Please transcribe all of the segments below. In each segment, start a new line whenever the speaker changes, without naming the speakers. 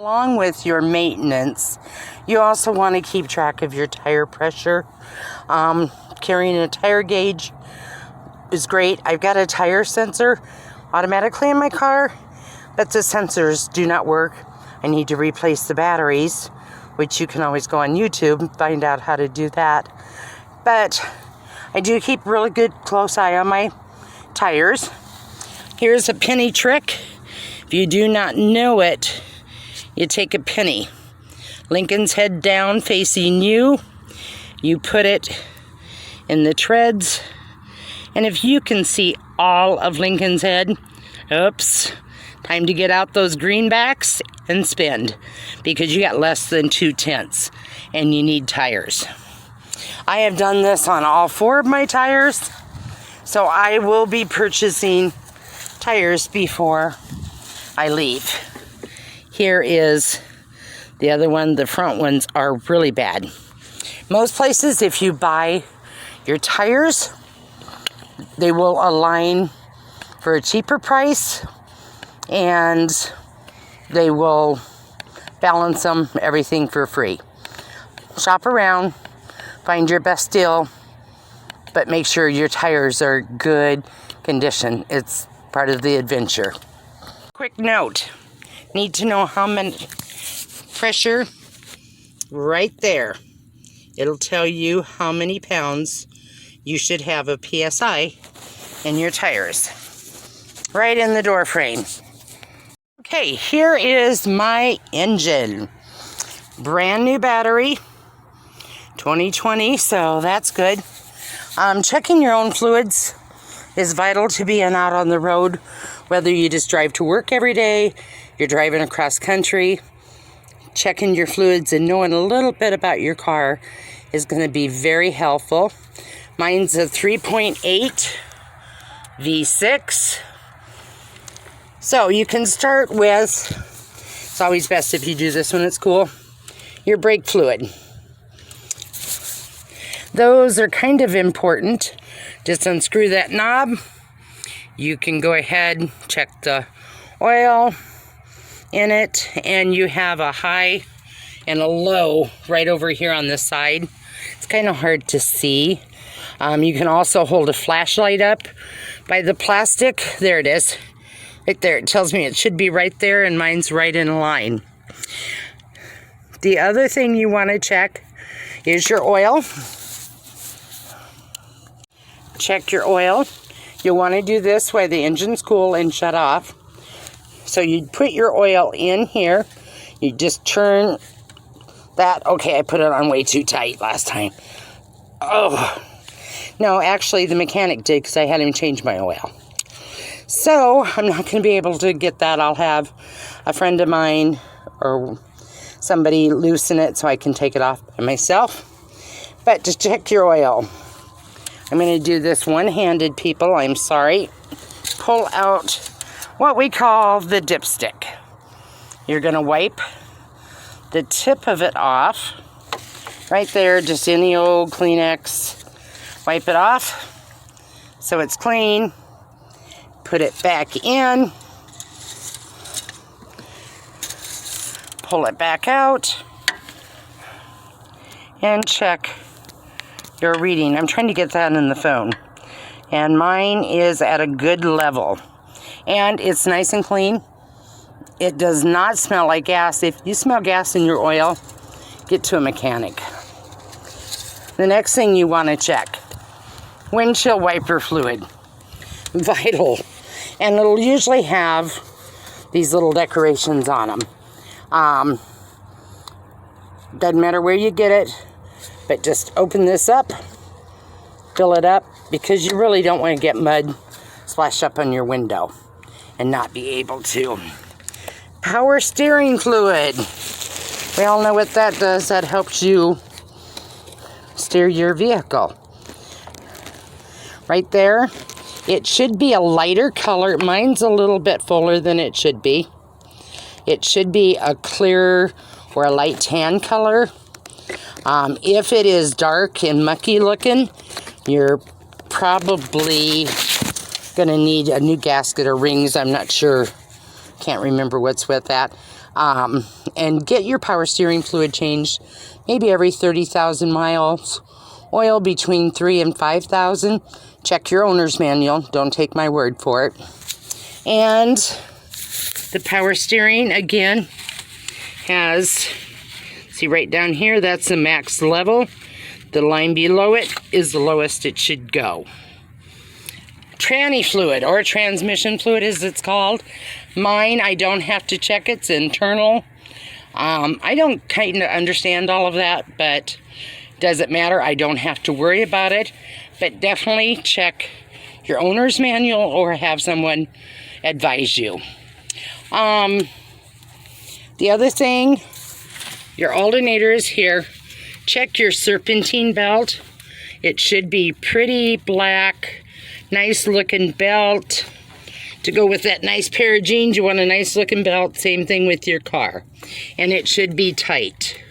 Along with your maintenance, you also want to keep track of your tire pressure. Carrying a tire gauge is great. I've got a tire sensor automatically in my car, but the sensors do not work. I need to replace the batteries, which you can always go on YouTube and find out how to do that. But I do keep really good close eye on my tires. Here's a penny trick. If you do not know it, you take a penny, Lincoln's head down facing you, you put it in the treads, and if you can see all of Lincoln's head, oops, time to get out those greenbacks and spend, because you got less than 2/10 and you need tires. I have done this on all 4 of my tires, so I will be purchasing tires before I leave. Here is the other one. The front ones are really bad. Most places, if you buy your tires, they will align for a cheaper price and they will balance them, everything for free. Shop around, find your best deal, but make sure your tires are good condition. It's part of the adventure. Quick note, need to know how much pressure right there. It'll tell you how many pounds you should have of PSI in your tires. Right in the door frame. Okay, here is my engine. Brand new battery, 2020, so that's good. Checking your own fluids is vital to being out on the road, whether you just drive to work every day, you're driving across country. Checking your fluids and knowing a little bit about your car is going to be very helpful. Mine's a 3.8 V6. So you can start with, it's always best if you do this when it's cool, your brake fluid. Those are kind of important. Just unscrew that knob. You can go ahead, check the oil in it, and you have a high and a low right over here on this side. It's kind of hard to see. You can also hold a flashlight up by the plastic. There it is. Right there. It tells me it should be right there, and mine's right in line. The other thing you want to check is your oil. Check your oil. You'll want to do this while the engine's cool and shut off. So you put your oil in here. You just turn that. Okay, I put it on way too tight last time. Oh, no, actually the mechanic did because I had him change my oil. So I'm not going to be able to get that. I'll have a friend of mine or somebody loosen it so I can take it off by myself. But just check your oil. I'm going to do this one-handed, people. I'm sorry. Pull out what we call the dipstick. You're going to wipe the tip of it off. Right there, just any old Kleenex. Wipe it off so it's clean. Put it back in. Pull it back out. And check your reading. I'm trying to get that in the phone. And mine is at a good level. And it's nice and clean. It does not smell like gas. If you smell gas in your oil, get to a mechanic. The next thing you want to check, windshield wiper fluid. Vital. And it'll usually have these little decorations on them. Doesn't matter where you get it, but just open this up, fill it up, because you really don't want to get mud splash up on your window and not be able to. Power steering fluid. We all know what that does. That helps you steer your vehicle. Right there. It should be a lighter color. Mine's a little bit fuller than it should be. It should be a clear or a light tan color. If it is dark and mucky looking, you're probably going to need a new gasket or rings. I'm not sure. Can't remember what's with that. And get your power steering fluid changed maybe every 30,000 miles. Oil between 3 and 5,000. Check your owner's manual. Don't take my word for it. And the power steering, again, has, see right down here, that's the max level. The line below it is the lowest it should go. Tranny fluid, or transmission fluid as it's called. Mine, I don't have to check, it's internal. I don't kind of understand all of that, but doesn't matter. I don't have to worry about it. But definitely check your owner's manual or have someone advise you. The other thing, your alternator is here. Check your serpentine belt. It should be pretty black, nice looking belt. To go with that nice pair of jeans, you want a nice looking belt. Same thing with your car. And it should be tight.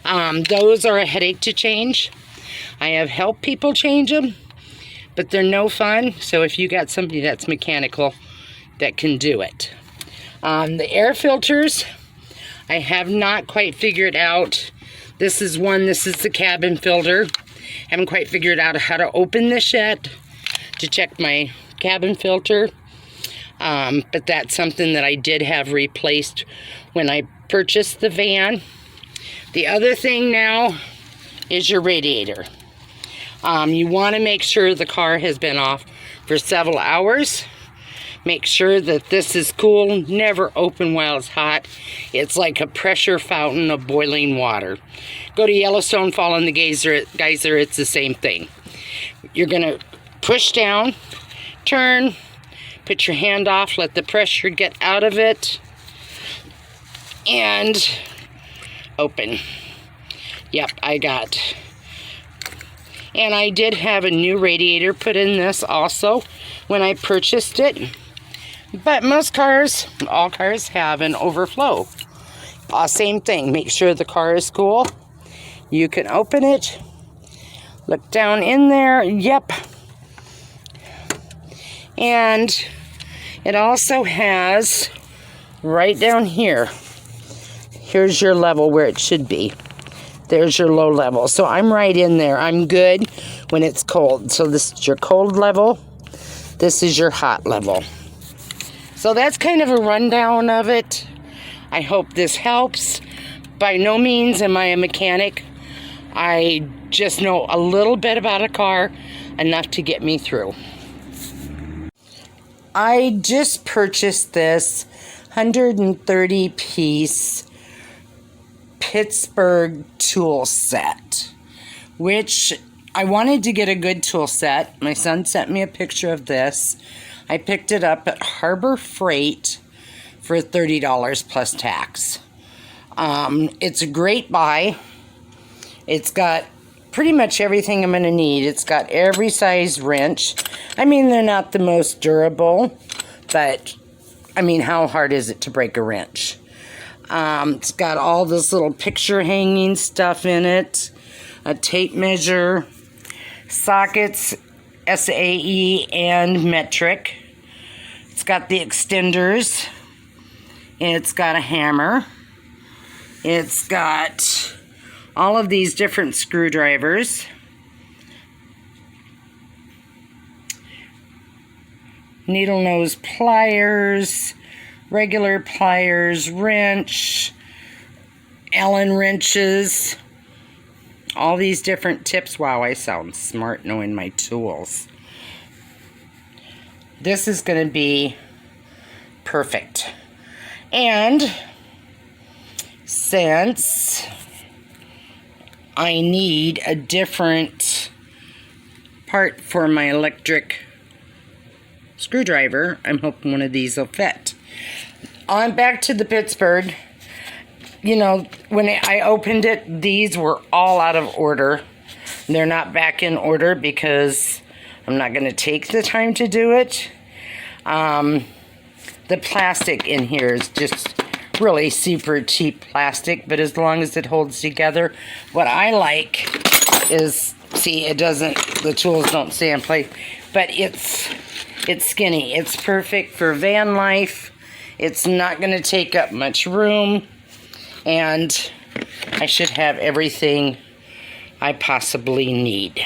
Those are a headache to change. I have helped people change them, but they're no fun. So if you got somebody that's mechanical that can do it. The air filters, I have not quite figured out. This is the cabin filter. Haven't quite figured out how to open this yet to check my cabin filter. But that's something that I did have replaced when I purchased the van. The other thing now is your radiator. You want to make sure the car has been off for several hours. Make sure that this is cool. Never open while it's hot. It's like a pressure fountain of boiling water. Go to Yellowstone, fall in the geyser, it's the same thing. You're going to push down, turn, put your hand off, let the pressure get out of it, and open. Yep, I got. And I did have a new radiator put in this also when I purchased it. But most cars, all cars have an overflow. Same thing, make sure the car is cool. You can open it, look down in there, yep. And it also has, right down here, here's your level where it should be. There's your low level. So I'm right in there. I'm good when it's cold. So this is your cold level. This is your hot level. So that's kind of a rundown of it. I hope this helps. By no means am I a mechanic. I just know a little bit about a car, enough to get me through. I just purchased this 130-piece Pittsburgh tool set, which I wanted to get a good tool set. My son sent me a picture of this. I picked it up at Harbor Freight for $30 plus tax. It's a great buy. It's got pretty much everything I'm going to need. It's got every size wrench. I mean, they're not the most durable, but I mean, how hard is it to break a wrench? It's got all this little picture hanging stuff in it, a tape measure, sockets, SAE and metric. It's got the extenders. It's got a hammer. It's got all of these different screwdrivers. Needle nose pliers, regular pliers, wrench, Allen wrenches, all these different tips. Wow, I sound smart knowing my tools. This is going to be perfect. And since I need a different part for my electric screwdriver, I'm hoping one of these will fit. On back to the Pittsburgh. You know, when I opened it, these were all out of order. They're not back in order because I'm not going to take the time to do it. The plastic in here is just really super cheap plastic, but as long as it holds together. What I like is, see, it doesn't, the tools don't stay in place, but it's skinny. It's perfect for van life. It's not going to take up much room, and I should have everything I possibly need.